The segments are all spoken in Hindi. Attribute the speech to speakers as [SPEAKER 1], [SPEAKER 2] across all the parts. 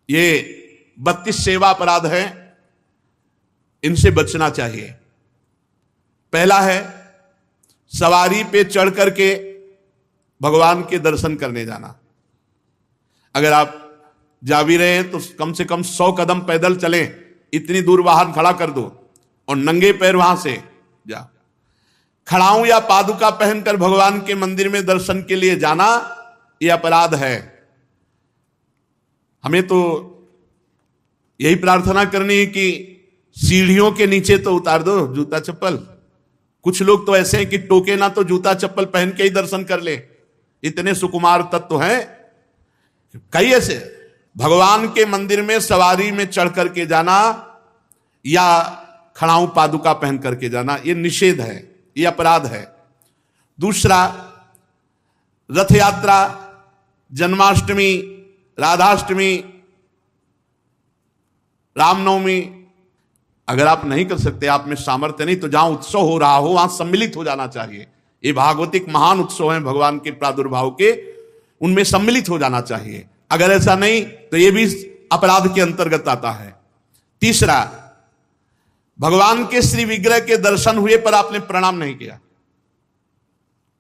[SPEAKER 1] ये 32 सेवा अपराध हैं, इनसे बचना चाहिए। पहला है सवारी पे चढ़ करके भगवान के दर्शन करने जाना। अगर आप जा भी रहे हैं तो कम से कम 100 कदम पैदल चलें, इतनी दूर वाहन खड़ा कर दो और नंगे पैर वहां से जा। खड़ाऊं या पादुका पहनकर भगवान के मंदिर में दर्शन के लिए जाना यह अपराध है। हमें तो यही प्रार्थना करनी है कि सीढ़ियों के नीचे तो उतार दो जूता चप्पल। कुछ लोग तो ऐसे हैं कि टोके ना तो जूता चप्पल पहन के ही दर्शन कर ले, इतने सुकुमार तत्व हैं। कई ऐसे भगवान के मंदिर में सवारी में चढ़ करके जाना या खड़ाऊं पादुका पहन करके जाना, यह निषेध है, यह अपराध है। दूसरा, रथ यात्रा, जन्माष्टमी, राधाष्टमी, रामनवमी, अगर आप नहीं कर सकते, आप में सामर्थ्य नहीं, तो जहां उत्सव हो रहा हो वहां सम्मिलित हो जाना चाहिए। ये भागवतिक महान उत्सव हैं भगवान के प्रादुर्भाव के, उनमें सम्मिलित हो जाना चाहिए। अगर ऐसा नहीं तो ये भी अपराध के अंतर्गत आता है। तीसरा, भगवान के श्री विग्रह के दर्शन हुए पर आपने प्रणाम नहीं किया।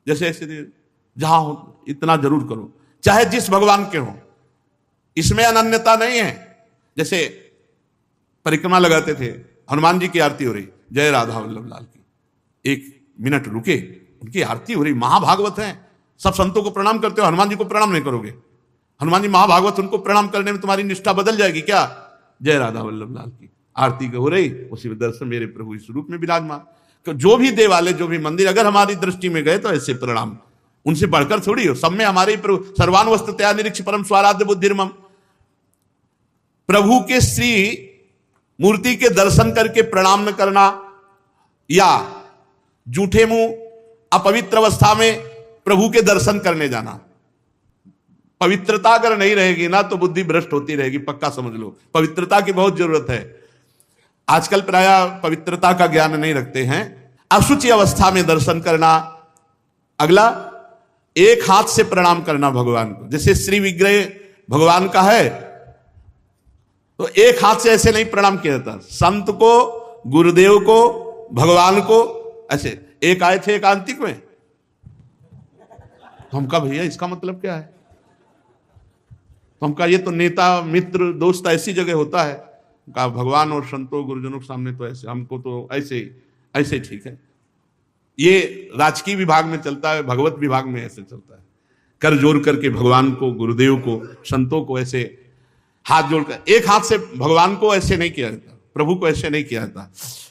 [SPEAKER 1] जैसे ऐसे जहां हो इतना जरूर करो, चाहे जिस भगवान के हो, इसमें अनन्यता नहीं है। जैसे परिक्रमा लगाते थे, हनुमान जी की आरती हो रही, जय राधा वल्लभ लाल की, 1 मिनट रुके, उनकी आरती हो रही, महाभागवत है, सब संतों को प्रणाम करते हो, हनुमान जी को प्रणाम नहीं करोगे? हनुमान जी महाभागवत, उनको प्रणाम करने में तुम्हारी निष्ठा बदल जाएगी क्या? जय राधा वल्लभ लाल की आरती हो रही, उसी में दर्शन मेरे प्रभु इस रूप में विराजमान। तो जो भी देवालय, जो भी मंदिर अगर हमारी दृष्टि में गए तो ऐसे प्रणाम, उनसे बढ़कर थोड़ी हो। सब में हमारे ही प्रभु, सर्वान वस्तुतया निरीक्ष परम स्वाराध्य बुद्धिर्मम। प्रभु के श्री मूर्ति के दर्शन करके प्रणाम न करना या जूठे मुंह अपवित्र अवस्था में प्रभु के दर्शन करने जाना। पवित्रता अगर नहीं रहेगी ना तो बुद्धि भ्रष्ट होती रहेगी, पक्का समझ लो। पवित्रता की बहुत जरूरत है। आजकल प्राय पवित्रता का ज्ञान नहीं रखते हैं। अशुचि अवस्था में दर्शन करना। अगला, एक हाथ से प्रणाम करना भगवान को। जैसे श्री विग्रह भगवान का है तो एक हाथ से ऐसे नहीं प्रणाम किया जाता। संत को, गुरुदेव को, भगवान को ऐसे। एक आए थे एकांतिक में, तो हम कहा भैया इसका मतलब क्या है? तो हम कहा ये तो नेता मित्र दोस्त ऐसी जगह होता है। कहा भगवान और संतों गुरुजनों के सामने तो ऐसे, हमको तो ऐसे ठीक है। ये राजकीय विभाग में चलता है, भगवत विभाग में ऐसे चलता है। कर जोड़ करके भगवान को, गुरुदेव को, संतों को ऐसे हाथ जोड़कर, एक हाथ से भगवान को ऐसे नहीं किया जाता, प्रभु को ऐसे नहीं किया जाता।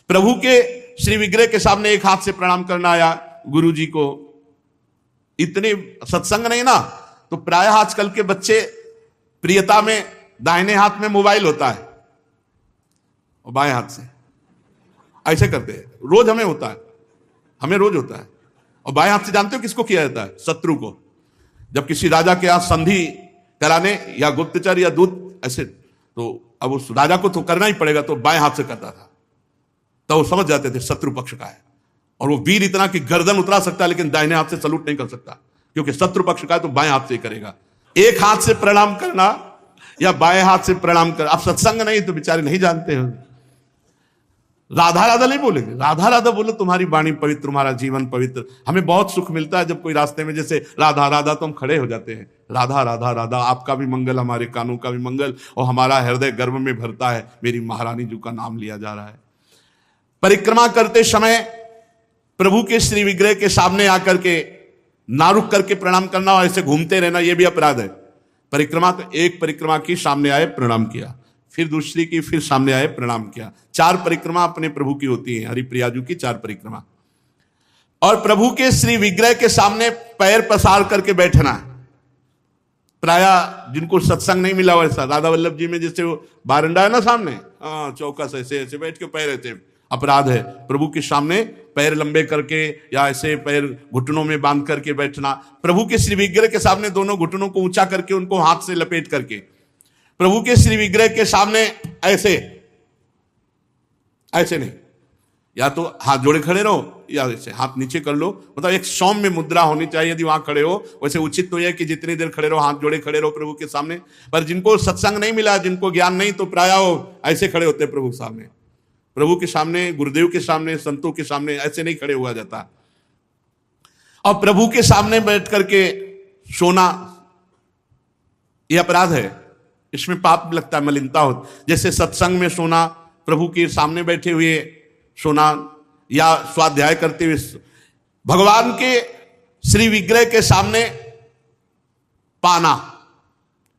[SPEAKER 1] प्रभु के श्री विग्रह के सामने एक हाथ से प्रणाम करना या गुरु जी को, इतने सत्संग नहीं ना, तो प्राय आजकल के बच्चे प्रियता में दाहिने हाथ में मोबाइल होता है और बाएं हाथ से ऐसे करते हैं। रोज हमें होता है, हमें रोज होता है। और बाएं हाथ से जानते हो किसको किया जाता है? शत्रु को। जब किसी राजा के यहाँ संधि कराने या गुप्तचर या दूत ऐसे, तो अब उस राजा को तो करना ही पड़ेगा, तो बाएं हाथ से करता था। तो वो समझ जाते थे शत्रु पक्ष का है। और वो वीर इतना कि गर्दन उतरा सकता है लेकिन दाहिने हाथ से सलूट नहीं कर सकता, क्योंकि शत्रु पक्ष का है तो बाएं हाथ से ही करेगा। एक हाथ से प्रणाम करना या बाएं हाथ से प्रणाम कर। अब सत्संग नहीं तो बेचारे नहीं जानते हैं। राधा राधा नहीं बोलेंगे, राधा राधा बोलो, तुम्हारी वाणी पवित्र, तुम्हारा जीवन पवित्र। हमें बहुत सुख मिलता है जब कोई रास्ते में जैसे राधा राधा, तो हम खड़े हो जाते हैं। राधा राधा राधा, आपका भी मंगल, हमारे कानों का भी मंगल, और हमारा हृदय गर्व में भरता है, मेरी महारानी जी का नाम लिया जा रहा है। परिक्रमा करते समय प्रभु के श्री विग्रह के सामने आकर के ना रुक करके प्रणाम करना और ऐसे घूमते रहना, यह भी अपराध है। परिक्रमा तो एक परिक्रमा की, सामने आए प्रणाम किया, फिर दूसरी की, फिर सामने आए प्रणाम किया। 4 परिक्रमा अपने प्रभु की होती है, हरिप्रियाजू की 4 परिक्रमा। और प्रभु के श्री विग्रह के सामने पैर पसार करके बैठना। प्राय जिनको सत्संग नहीं मिला वैसा, राधा वल्लभ जी में जैसे वो बारंडा है ना सामने, चौकस ऐसे ऐसे बैठ के पैर ऐसे, अपराध है। प्रभु के सामने पैर लंबे करके या ऐसे पैर घुटनों में बांध करके बैठना। प्रभु के श्री विग्रह के सामने दोनों घुटनों को ऊंचा करके, उनको हाथ से लपेट करके प्रभु के श्री विग्रह के सामने ऐसे नहीं, या तो हाथ जोड़े खड़े रहो या ऐसे हाथ नीचे कर लो, मतलब एक सौम्य मुद्रा होनी चाहिए। यदि वहां खड़े हो, वैसे उचित तो यह कि जितनी देर खड़े रहो हाथ जोड़े खड़े रहो प्रभु के सामने। पर जिनको सत्संग नहीं मिला, जिनको ज्ञान नहीं, तो प्रायः ऐसे खड़े होते प्रभु के सामने, प्रभु के सामने, गुरुदेव के सामने, संतों के सामने ऐसे नहीं खड़े हुआ जाता। और प्रभु के सामने बैठ करके सोना यह अपराध है, इसमें पाप लगता है, मलिनता होती। जैसे सत्संग में सोना, प्रभु के सामने बैठे हुए सोना, या स्वाध्याय करते हुए, भगवान के श्री विग्रह के सामने पाना।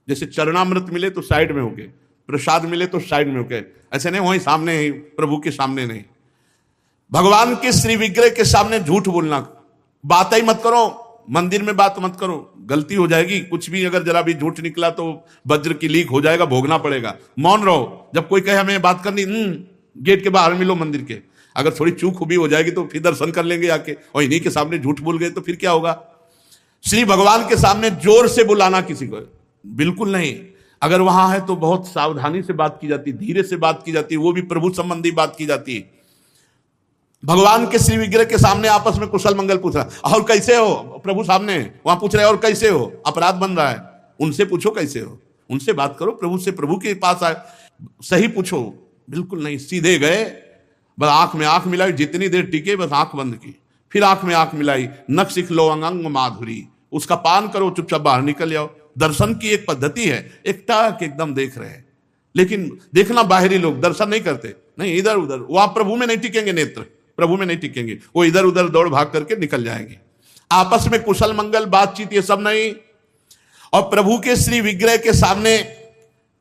[SPEAKER 1] जैसे चरणामृत मिले तो साइड में हो गए, प्रसाद मिले तो साइड में हो गए, ऐसे नहीं वहीं सामने ही, प्रभु के सामने नहीं। भगवान के श्री विग्रह के सामने झूठ बोलना, बात ही मत करो, मंदिर में बात मत करो, गलती हो जाएगी। कुछ भी अगर जरा भी झूठ निकला तो वज्र की लीक हो जाएगा, भोगना पड़ेगा। मौन रहो, जब कोई कहे हमें बात करनी, गेट के बाहर मिलो मंदिर के। अगर थोड़ी चूक हुई हो जाएगी तो फिर दर्शन कर लेंगे आके, और इन्हीं के सामने झूठ बोल गए तो फिर क्या होगा। श्री भगवान के सामने जोर से बुलाना किसी को बिल्कुल नहीं। अगर वहां है तो बहुत सावधानी से बात की जाती, धीरे से बात की जाती, वो भी प्रभु संबंधी बात की जाती है। भगवान के श्री विग्रह के सामने आपस में कुशल मंगल पूछ रहा, और कैसे हो, प्रभु सामने वहां पूछ रहे और कैसे हो, अपराध बन रहा है। उनसे पूछो कैसे हो, उनसे बात करो प्रभु से, प्रभु के पास आए सही पूछो, बिल्कुल नहीं सीधे गए, बस आंख में आंख मिलाई, जितनी देर टिके बस आंख बंद की, फिर आंख में आंख मिलाई, नख सिख लो अंग माधुरी, उसका पान करो, चुपचाप बाहर निकल जाओ। दर्शन की एक पद्धति है, एक टाक एकदम देख रहे हैं, लेकिन देखना बाहरी लोग दर्शन नहीं करते, नहीं इधर उधर, वहां प्रभु में नहीं टिकेंगे, नेत्र प्रभु में नहीं टिकेंगे, वो इधर उधर दौड़ भाग करके निकल जाएंगे। आपस में कुशल मंगल बातचीत ये सब नहीं। और प्रभु के श्री विग्रह के सामने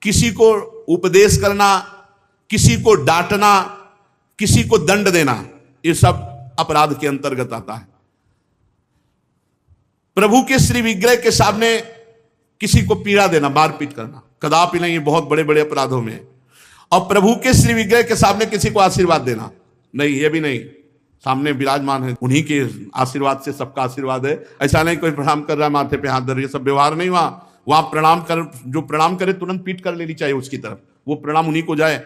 [SPEAKER 1] किसी को उपदेश करना, किसी को डांटना, किसी को दंड देना, ये सब अपराध के अंतर्गत आता है। प्रभु के श्री विग्रह के सामने किसी को पीड़ा देना, मारपीट करना, कदापि नहीं, बहुत बड़े बड़े अपराधों में। और प्रभु के श्री विग्रह के सामने किसी को आशीर्वाद देना, नहीं, ये भी नहीं। सामने विराजमान है, उन्हीं के आशीर्वाद से सबका आशीर्वाद है। ऐसा नहीं कोई प्रणाम कर रहा है माथे पे हाथ धर, ये सब व्यवहार नहीं। वहां प्रणाम कर, जो प्रणाम करे तुरंत पीठ कर लेनी चाहिए उसकी तरफ, वो प्रणाम उन्हीं को जाए।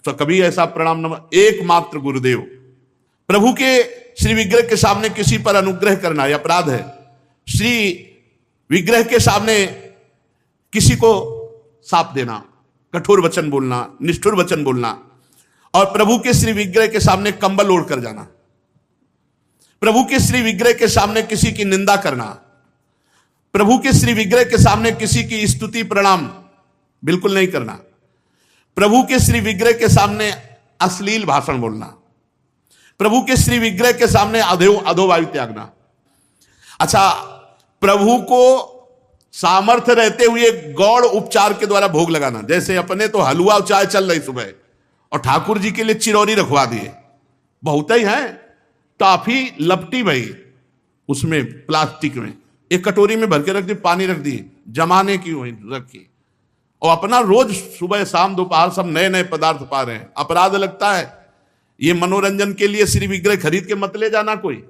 [SPEAKER 1] तो कभी ऐसा प्रणाम न, एकमात्र गुरुदेव। प्रभु के श्री विग्रह के सामने किसी पर अनुग्रह करना यह अपराध है। श्री विग्रह के सामने किसी को साप देना, कठोर वचन बोलना, निष्ठुर वचन बोलना, और प्रभु के श्री विग्रह के सामने कंबल ओढ़ कर जाना, प्रभु के श्री विग्रह के सामने किसी की निंदा करना, प्रभु के श्री विग्रह के सामने किसी की स्तुति प्रणाम बिल्कुल नहीं करना, प्रभु के श्री विग्रह के सामने अश्लील भाषण बोलना, प्रभु के श्री विग्रह के सामने अधोवायु त्यागना। अच्छा, प्रभु को सामर्थ्य रहते हुए गौड़ उपचार के द्वारा भोग लगाना, जैसे अपने तो हलवा और चाय चल रही सुबह, और ठाकुर जी के लिए चिरौरी रखवा दिए, बहुत ही है, टॉफी लपटी भाई उसमें प्लास्टिक में, एक कटोरी में भर के रख दी, पानी रख दी, जमाने की वही रखी, और अपना रोज सुबह शाम दोपहर सब नए नए पदार्थ पा रहे हैं। अपराध लगता है। ये मनोरंजन के लिए श्री विग्रह खरीद के मत ले जाना कोई।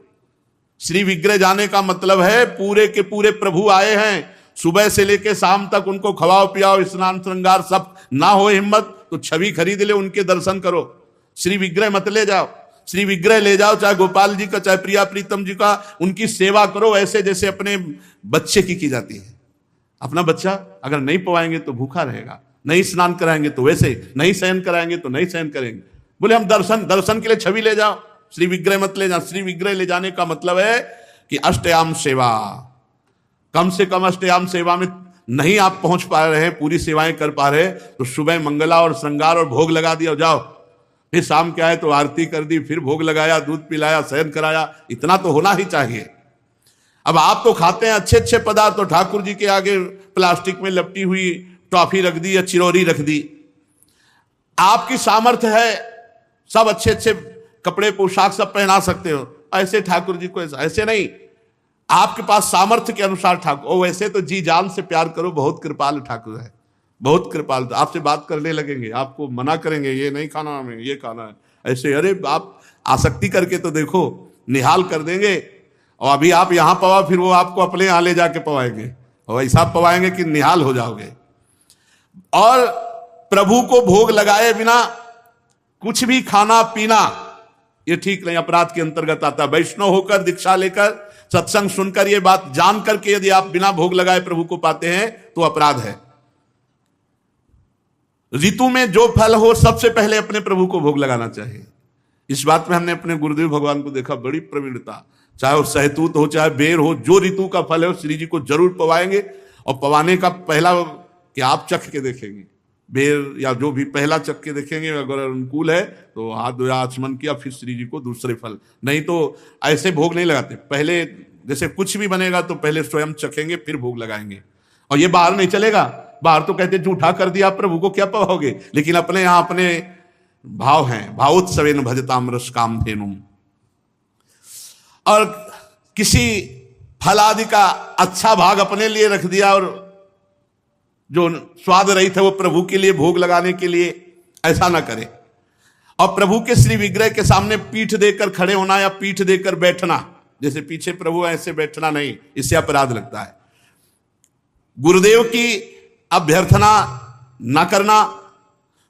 [SPEAKER 1] श्री विग्रह जाने का मतलब है पूरे के पूरे प्रभु आए हैं, सुबह से लेके शाम तक उनको खवाओ पियाओ, स्नान श्रृंगार सब, ना हो हिम्मत तो छवि खरीद ले, उनके दर्शन करो। श्री विग्रह मत ले जाओ। श्री विग्रह ले जाओ, चाहे गोपाल जी का, चाहे प्रिया प्रीतम जी का, उनकी सेवा करो ऐसे जैसे अपने बच्चे की जाती है। अपना बच्चा अगर नहीं पवाएंगे तो भूखा रहेगा, नहीं स्नान कराएंगे तो वैसे, नहीं शयन कराएंगे तो नहीं शयन करेंगे। बोले हम दर्शन के लिए छवि ले जाओ, श्री विग्रह मत ले जाओ। श्री विग्रह ले जाने का मतलब है कि अष्टयाम सेवा, कम से कम अष्टयाम सेवा में नहीं आप पहुंच पा रहे हैं, पूरी सेवाएं कर पा रहे, तो सुबह मंगला और श्रृंगार और भोग लगा दिया, जाओ। फिर शाम क्या है तो आरती कर दी, फिर भोग लगाया, दूध पिलाया, शयन कराया, इतना तो होना ही चाहिए। अब आप तो खाते हैं अच्छे अच्छे पदार्थ, तो ठाकुर जी के आगे प्लास्टिक में लपटी हुई टॉफी रख दी या चिरौरी रख दी। आपकी सामर्थ्य है, सब अच्छे अच्छे कपड़े पोशाक सब पहना सकते हो, ऐसे ठाकुर जी को ऐसे नहीं। आपके पास सामर्थ्य के अनुसार ठाकुर, ओ वैसे तो जी जान से प्यार करो, बहुत कृपाल ठाकुर है, बहुत कृपाल। आपसे बात करने लगेंगे, आपको मना करेंगे, ये नहीं खाना हमें, ये खाना है, ऐसे। अरे आप आसक्ति करके तो देखो, निहाल कर देंगे। और अभी आप यहां पवा, फिर वो आपको अपने यहां ले जाके पवाएंगे, और ऐसा पवाएंगे कि निहाल हो जाओगे। और प्रभु को भोग लगाए बिना कुछ भी खाना पीना ये ठीक नहीं, अपराध के अंतर्गत आता है। वैष्णव होकर, दीक्षा लेकर, सत्संग सुनकर, ये बात जान करके यदि आप बिना भोग लगाए प्रभु को पाते हैं तो अपराध है। ऋतु में जो फल हो सबसे पहले अपने प्रभु को भोग लगाना चाहिए। इस बात में हमने अपने गुरुदेव भगवान को देखा, बड़ी प्रवीणता। चाहे वो सहतूत हो, चाहे बेर हो, जो ऋतु का फल है वो श्री जी को जरूर पवाएंगे। और पवाने का पहला कि आप चख के देखेंगे, बेर या जो भी पहला चख के देखेंगे, अगर अनुकूल है तो हाथ धोया, आचमन किया, फिर श्री जी को दूसरे फल। नहीं तो ऐसे भोग नहीं लगाते, पहले जैसे कुछ भी बनेगा तो पहले स्वयं चखेंगे फिर भोग लगाएंगे। और ये बाहर नहीं चलेगा, बाहर तो कहते झूठा कर दिया प्रभु को क्या पवाओगे, लेकिन अपने यहां अपने भाव हैं, भावोत्सवेन भजताम रस कामधेनुम। और किसी फल आदि का अच्छा भाग अपने लिए रख दिया और जो स्वाद रहित है वो प्रभु के लिए भोग लगाने के लिए, ऐसा ना करें। और प्रभु के श्री विग्रह के सामने पीठ देकर खड़े होना या पीठ देकर बैठना, जैसे पीछे प्रभु ऐसे बैठना नहीं, इससे अपराध लगता है। गुरुदेव की अभ्यर्थना ना करना,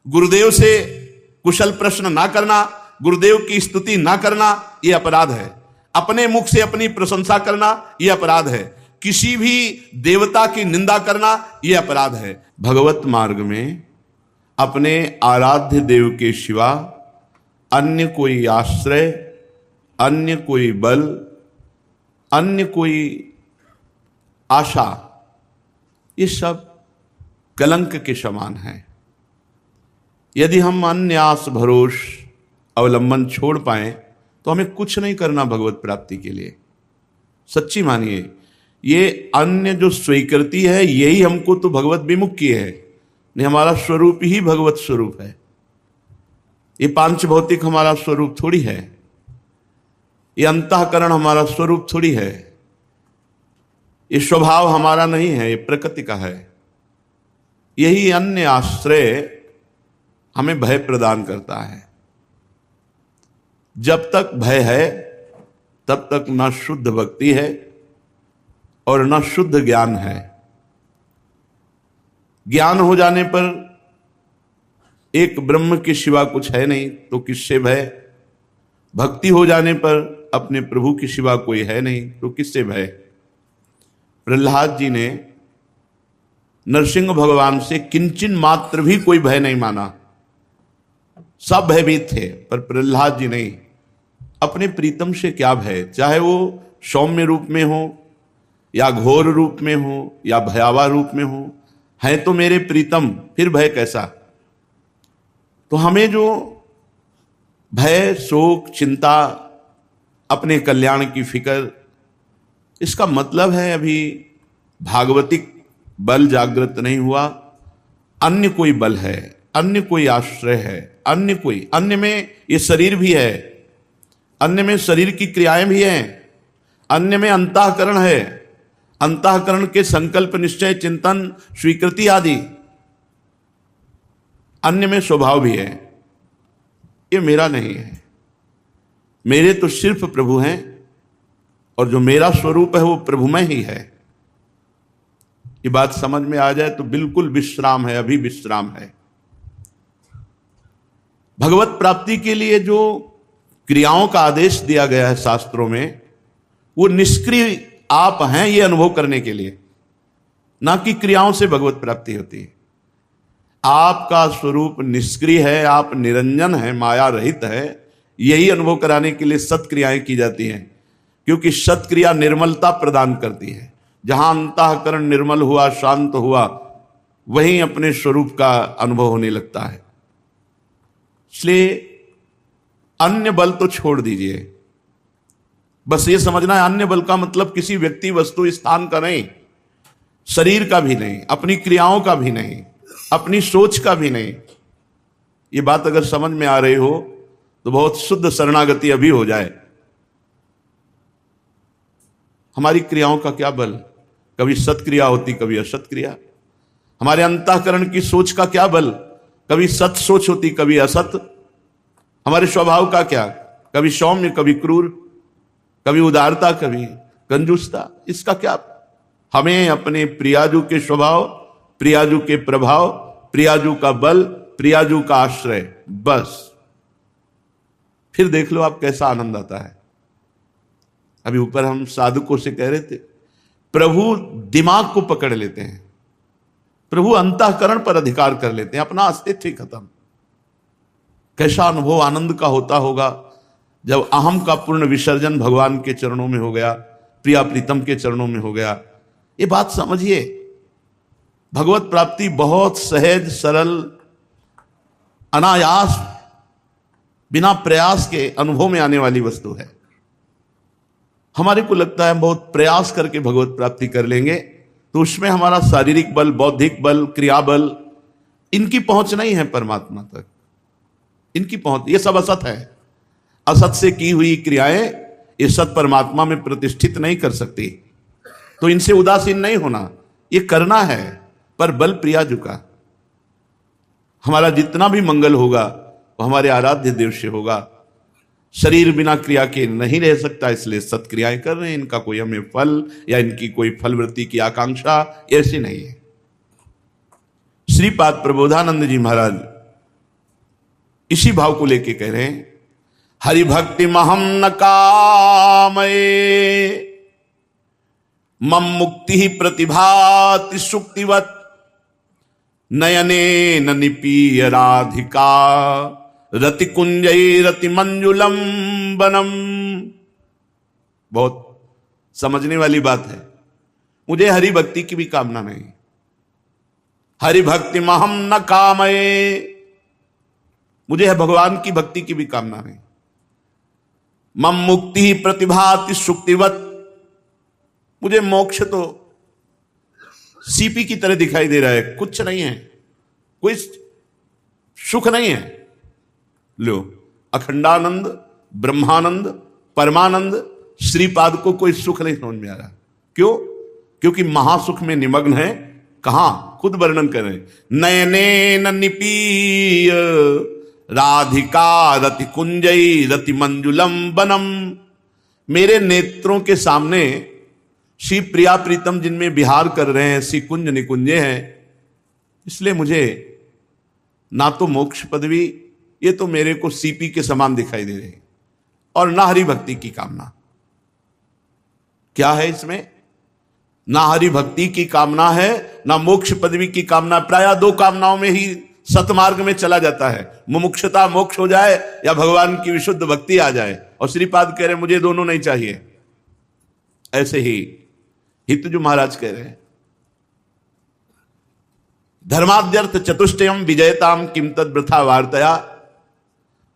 [SPEAKER 1] गुरुदेव से कुशल प्रश्न ना करना, गुरुदेव की स्तुति ना करना, यह अपराध है। अपने मुख से अपनी प्रशंसा करना यह अपराध है। किसी भी देवता की निंदा करना यह अपराध है। भगवत मार्ग में अपने आराध्य देव के सिवा अन्य कोई आश्रय, अन्य कोई बल, अन्य कोई आशा, ये सब कलंक के समान है। यदि हम अन्य आस भरोस अवलंबन छोड़ पाए तो हमें कुछ नहीं करना भगवत प्राप्ति के लिए। सच्ची मानिए, ये अन्य जो स्वीकृति है यही हमको तो भगवत विमुख की है। नहीं, हमारा स्वरूप ही भगवत स्वरूप है। ये पांच भौतिक हमारा स्वरूप थोड़ी है, ये अंतःकरण हमारा स्वरूप थोड़ी है, ये स्वभाव हमारा नहीं है, ये प्रकृति का है। यही अन्य आश्रय हमें भय प्रदान करता है। जब तक भय है तब तक न शुद्ध भक्ति है और न शुद्ध ज्ञान है। ज्ञान हो जाने पर एक ब्रह्म के सिवा कुछ है नहीं तो किससे भय। भक्ति हो जाने पर अपने प्रभु के सिवा कोई है नहीं तो किससे भय। प्रहलाद जी ने नरसिंह भगवान से किंचन मात्र भी कोई भय नहीं माना, सब भयभीत थे, पर प्रहलाद जी नहीं। अपने प्रीतम से क्या भय, चाहे वो सौम्य रूप में हो या घोर रूप में हो या भयावह रूप में हो, है तो मेरे प्रीतम, फिर भय कैसा। तो हमें जो भय, शोक, चिंता, अपने कल्याण की फिक्र, इसका मतलब है अभी भागवतिक बल जागृत नहीं हुआ। अन्य कोई बल है, अन्य कोई आश्रय है, अन्य कोई, अन्य में ये शरीर भी है, अन्य में शरीर की क्रियाएं भी हैं, अन्य में अंतःकरण है, अंतःकरण के संकल्प, निश्चय, चिंतन, स्वीकृति आदि, अन्य में स्वभाव भी है। ये मेरा नहीं है, मेरे तो सिर्फ प्रभु हैं और जो मेरा स्वरूप है वो प्रभुमय ही है। ये बात समझ में आ जाए तो बिल्कुल विश्राम है, अभी विश्राम है। भगवत प्राप्ति के लिए जो क्रियाओं का आदेश दिया गया है शास्त्रों में, वो निष्क्रिय आप हैं ये अनुभव करने के लिए, ना कि क्रियाओं से भगवत प्राप्ति होती है। आपका स्वरूप निष्क्रिय है, आप निरंजन है, माया रहित है, यही अनुभव कराने के लिए सत्क्रियाएं की जाती हैं। क्योंकि सत्क्रिया निर्मलता प्रदान करती है। जहां अंतःकरण निर्मल हुआ, शांत हुआ, वहीं अपने स्वरूप का अनुभव होने लगता है। इसलिए अन्य बल तो छोड़ दीजिए। बस ये समझना है, अन्य बल का मतलब किसी व्यक्ति, वस्तु, स्थान का नहीं, शरीर का भी नहीं, अपनी क्रियाओं का भी नहीं, अपनी सोच का भी नहीं। ये बात अगर समझ में आ रही हो तो बहुत शुद्ध शरणागति अभी हो जाए। हमारी क्रियाओं का क्या बल, कभी सत्क्रिया होती, कभी असत क्रिया। हमारे अंतःकरण की सोच का क्या बल, कभी सत सोच होती, कभी असत। हमारे स्वभाव का क्या, कभी सौम्य, कभी क्रूर, कभी उदारता, कभी कंजूसता। इसका क्या। हमें अपने प्रियाजू के स्वभाव, प्रियाजू के प्रभाव, प्रियाजू का बल, प्रियाजू का आश्रय, बस। फिर देख लो आप कैसा आनंद आता है। अभी ऊपर हम साधुकों से कह रहे थे, प्रभु दिमाग को पकड़ लेते हैं, प्रभु अंतःकरण पर अधिकार कर लेते हैं, अपना अस्तित्व ही खत्म। कैसा अनुभव आनंद का होता होगा जब अहम का पूर्ण विसर्जन भगवान के चरणों में हो गया, प्रिया प्रीतम के चरणों में हो गया। ये बात समझिए, भगवत प्राप्ति बहुत सहज, सरल, अनायास, बिना प्रयास के अनुभव में आने वाली वस्तु है। हमारे को लगता है बहुत प्रयास करके भगवत प्राप्ति कर लेंगे, तो उसमें हमारा शारीरिक बल, बौद्धिक बल, क्रिया बल, इनकी पहुंच नहीं है परमात्मा तक। इनकी पहुंच, ये सब असत है। असत से की हुई क्रियाएं ये सत परमात्मा में प्रतिष्ठित नहीं कर सकती, तो इनसे उदासीन नहीं होना, ये करना है, पर बल प्रिया झुका। हमारा जितना भी मंगल होगा वो हमारे आराध्य देव से होगा। शरीर बिना क्रिया के नहीं रह सकता, इसलिए सत्क्रियाएं कर रहे हैं। इनका कोई हमें फल या इनकी कोई फलवृत्ति की आकांक्षा ऐसी नहीं है। श्रीपाद प्रबोधानंद जी महाराज इसी भाव को लेके कह रहे हैं, हरि भक्ति महम न कामये मम मुक्ति ही प्रतिभाति सुक्तिवत नयने न निपीय राधिका रति कुंजई रति मंजुलम बनम। बहुत समझने वाली बात है। मुझे हरि भक्ति की भी कामना नहीं। हरि भक्ति महम न कामये, मुझे भगवान की भक्ति की भी कामना नहीं। मम मुक्ति ही प्रतिभाति सुक्तिवत, मुझे मोक्ष तो सीपी की तरह दिखाई दे रहा है, कुछ नहीं है, कोई सुख नहीं है। लो, अखंडानंद, ब्रह्मानंद, परमानंद, श्रीपाद को कोई सुख नहीं समझ में आ रहा। क्यों? क्योंकि महासुख में निमग्न है। कहां? खुद वर्णन कर रहे, नयने न निपीय राधिका रति कुंजई रति मंजुलम बनम। मेरे नेत्रों के सामने श्री प्रिया प्रीतम जिनमें विहार कर रहे हैं, श्री कुंज निकुंजे हैं, इसलिए मुझे ना तो मोक्ष पदवी, ये तो मेरे को सीपी के समान दिखाई दे रही, और ना हरि भक्ति की कामना। क्या है इसमें? ना हरि भक्ति की कामना है, ना मोक्ष पदवी की कामना। प्रायः दो कामनाओं में ही सतमार्ग में चला जाता है, मुमुक्षुता मोक्ष हो जाए या भगवान की विशुद्ध भक्ति आ जाए। और श्रीपाद कह रहे मुझे दोनों नहीं चाहिए। ऐसे ही हितजू महाराज कह रहे हैं, धर्माद्यर्थ चतुष्टयम विजयताम किम तद वृथा वार्तया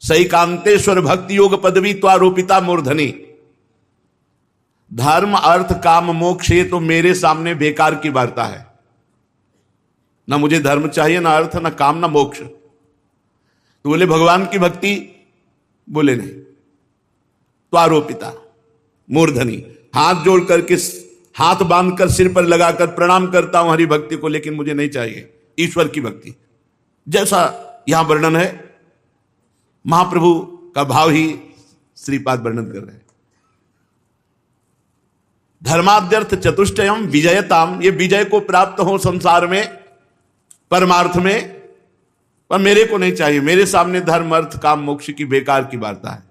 [SPEAKER 1] सैकांतेश्वर भक्ति योग पदवी त्वारोपिता मूर्धनी। धर्म अर्थ काम मोक्ष, ये तो मेरे सामने बेकार की वार्ता है। ना मुझे धर्म चाहिए, ना अर्थ, ना काम, ना मोक्ष। तो बोले भगवान की भक्ति, बोले नहीं। तो आरोपिता मूर्धनी, हाथ जोड़ करके, हाथ बांधकर सिर पर लगाकर प्रणाम करता हूं हरि भक्ति को, लेकिन मुझे नहीं चाहिए ईश्वर की भक्ति। जैसा यहां वर्णन है, महाप्रभु का भाव ही श्रीपाद वर्णन कर रहे हैं। धर्माद्यर्थ चतुष्टयम विजयताम, ये विजय को प्राप्त हो संसार में, परमार्थ में, पर मेरे को नहीं चाहिए। मेरे सामने धर्म अर्थ काम मोक्ष की बेकार की वार्ता है।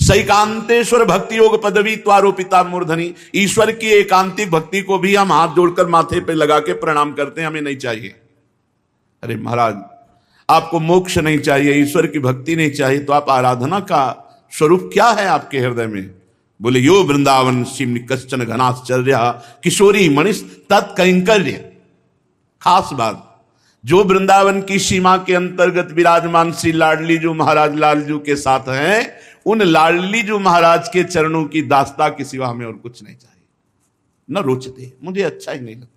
[SPEAKER 1] सैकांतेश्वर भक्ति योग पदवी त्वारोपिता मूर्धनी, ईश्वर की एकांतिक भक्ति को भी हम हाथ जोड़कर माथे पे लगा के प्रणाम करते हैं, हमें नहीं चाहिए। अरे महाराज, आपको मोक्ष नहीं चाहिए, ईश्वर की भक्ति नहीं चाहिए, तो आप आराधना का स्वरूप क्या है आपके हृदय में? बोले यो वृंदावन शिव कश्चन घनाश्चर्य किशोरी मणिष तत्कैंकर्य। खास बात, जो वृंदावन की सीमा के अंतर्गत विराजमान श्री लाडली जो महाराज लालजू के साथ हैं, उन लाडली जो महाराज के चरणों की दास्ता के सिवा हमें और कुछ नहीं चाहिए। न रोचते, मुझे अच्छा ही नहीं लगता।